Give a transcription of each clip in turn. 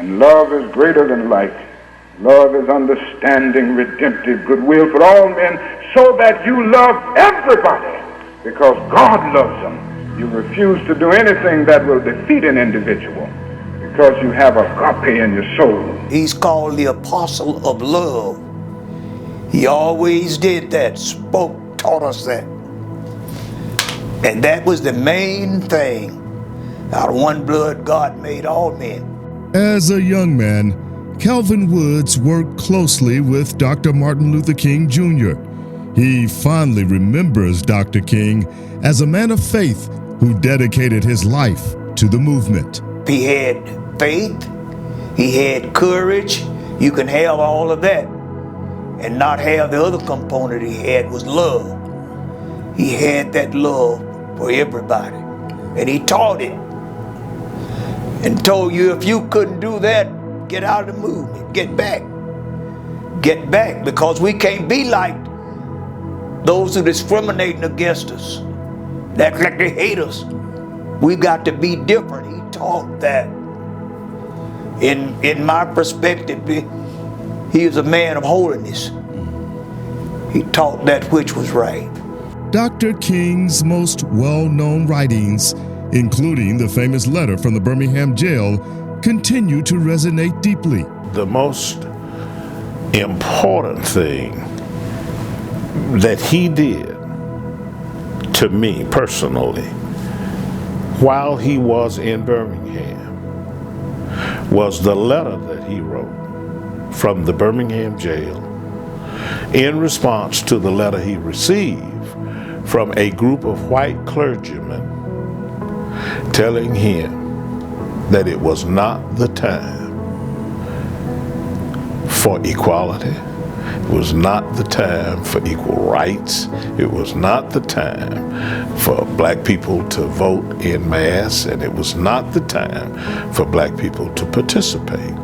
And love is greater than light. Love is understanding, redemptive, goodwill for all men, so that you love everybody because God loves them. You refuse to do anything that will defeat an individual because you have agape in your soul. He's called the apostle of love. He always did that, taught us that. And that was the main thing. Out of one blood, God made all men. As a young man, Calvin Woods worked closely with Dr. Martin Luther King Jr. He fondly remembers Dr. King as a man of faith who dedicated his life to the movement. He had faith, he had courage. You can have all of that and not have the other component he had was love. He had that love for everybody, and he taught it and told you if you couldn't do that, get out of the movement, get back, because we can't be like those who discriminating against us, that like they hate us. We got to be different. He taught that. In my perspective, he was a man of holiness. He taught that which was right. Dr. King's most well-known writings, including the famous letter from the Birmingham jail, continue to resonate deeply. The most important thing that he did to me personally while he was in Birmingham was the letter that he wrote from the Birmingham jail in response to the letter he received from a group of white clergymen telling him that it was not the time for equality. It was not the time for equal rights. It was not the time for black people to vote en masse, and it was not the time for black people to participate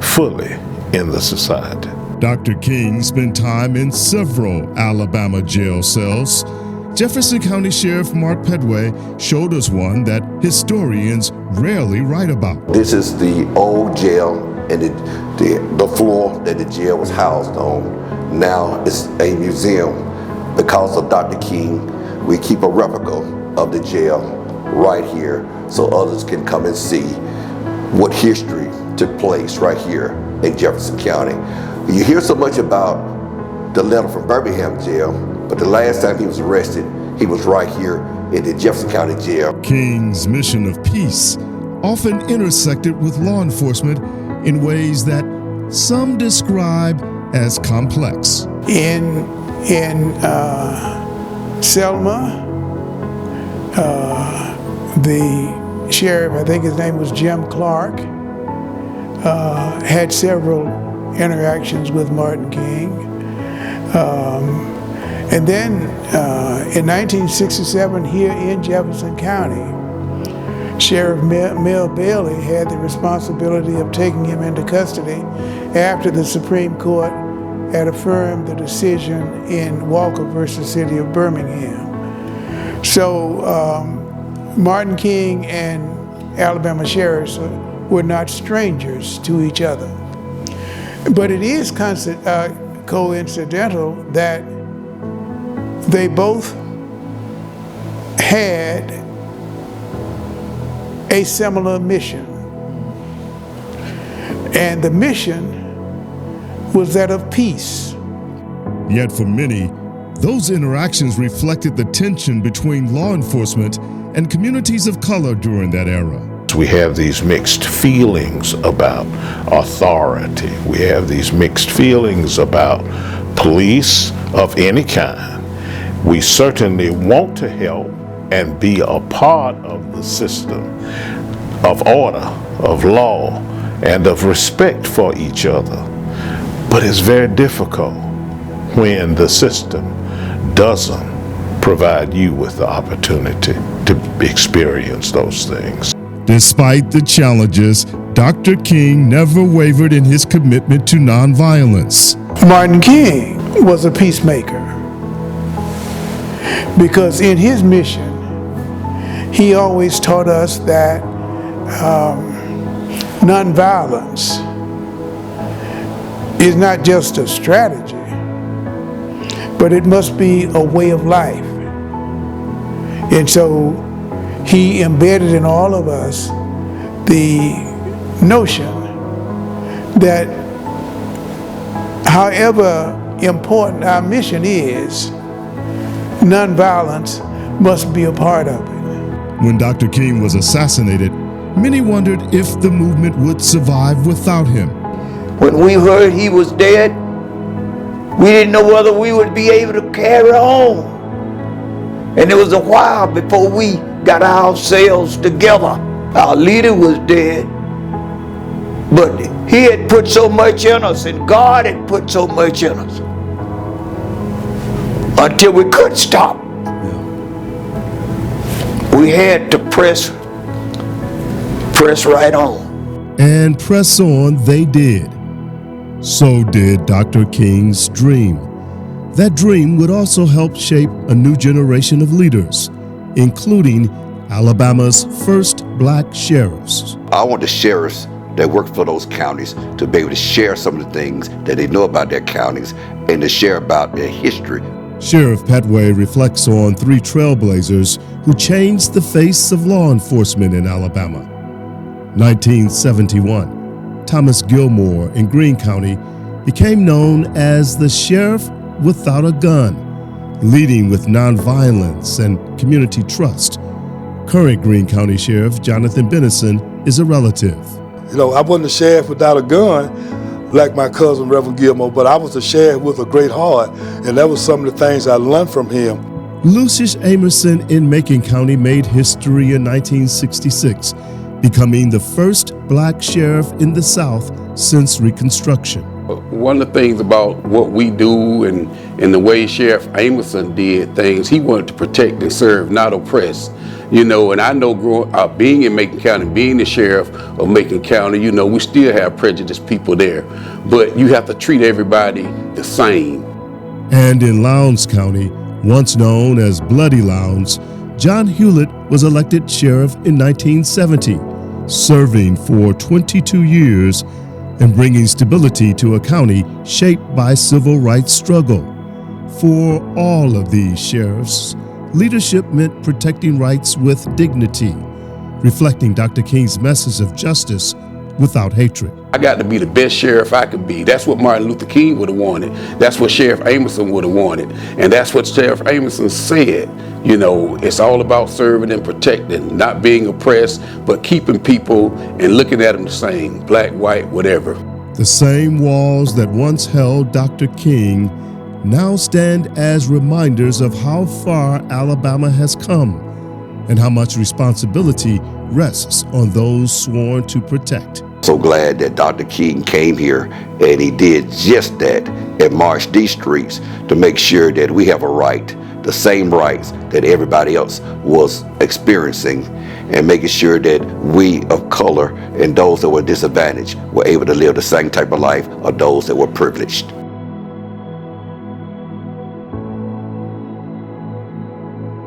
fully in the society. Dr. King spent time in several Alabama jail cells. Jefferson County Sheriff Mark Pedway showed us one that historians rarely write about. This is the old jail, and the floor that the jail was housed on. Now it's a museum. Because of Dr. King, we keep a replica of the jail right here so others can come and see what history took place right here in Jefferson County. You hear so much about the letter from Birmingham jail, but the last time he was arrested, he was right here in the Jefferson County jail. King's mission of peace often intersected with law enforcement in ways that some describe as complex. In Selma, the sheriff, I think his name was Jim Clark, had several interactions with Martin King. And then in 1967 here in Jefferson County, Sheriff Mel Bailey had the responsibility of taking him into custody after the Supreme Court had affirmed the decision in Walker versus City of Birmingham. So Martin King and Alabama sheriffs were not strangers to each other. But it is coincidental that they both had a similar mission. And the mission was that of peace. Yet for many, those interactions reflected the tension between law enforcement and communities of color during that era. We have these mixed feelings about authority. We have these mixed feelings about police of any kind. We certainly want to help and be a part of the system of order, of law, and of respect for each other. But it's very difficult when the system doesn't provide you with the opportunity to experience those things. Despite the challenges, Dr. King never wavered in his commitment to nonviolence. Martin King was a peacemaker because in his mission, he always taught us that nonviolence is not just a strategy, but it must be a way of life. And so he embedded in all of us the notion that however important our mission is, nonviolence must be a part of it. When Dr. King was assassinated, many wondered if the movement would survive without him. When we heard he was dead, we didn't know whether we would be able to carry on. And it was a while before we got ourselves together. Our leader was dead, but he had put so much in us, and God had put so much in us, until we couldn't stop. We had to press right on. And press on they did. So did Dr. King's dream. That dream would also help shape a new generation of leaders, including Alabama's first black sheriffs. I want the sheriffs that work for those counties to be able to share some of the things that they know about their counties and to share about their history. Sheriff Petway reflects on three trailblazers who changed the face of law enforcement in Alabama. 1971, Thomas Gilmore in Greene County became known as the Sheriff Without a Gun, leading with nonviolence and community trust. Current Greene County Sheriff Jonathan Bennison is a relative. You know, I wasn't a sheriff without a gun like my cousin Reverend Gilmore, but I was a sheriff with a great heart, and that was some of the things I learned from him. Lucius Amerson in Macon County made history in 1966, becoming the first black sheriff in the South since Reconstruction. One of the things about what we do and the way Sheriff Amerson did things, he wanted to protect and serve, not oppress. You know, and I know growing up, being in Macon County, being the sheriff of Macon County, you know, we still have prejudiced people there. But you have to treat everybody the same. And in Lowndes County, once known as Bloody Lowndes, John Hewlett was elected sheriff in 1970, serving for 22 years and bringing stability to a county shaped by civil rights struggle. For all of these sheriffs, leadership meant protecting rights with dignity, reflecting Dr. King's message of justice without hatred. I got to be the best sheriff I could be. That's what Martin Luther King would have wanted. That's what Sheriff Amerson would have wanted. And that's what Sheriff Amerson said. You know, it's all about serving and protecting, not being oppressed, but keeping people and looking at them the same, black, white, whatever. The same walls that once held Dr. King now stand as reminders of how far Alabama has come and how much responsibility rests on those sworn to protect. So glad that Dr. King came here and he did just that and marched these streets to make sure that we have a right, the same rights that everybody else was experiencing, and making sure that we of color and those that were disadvantaged were able to live the same type of life of those that were privileged.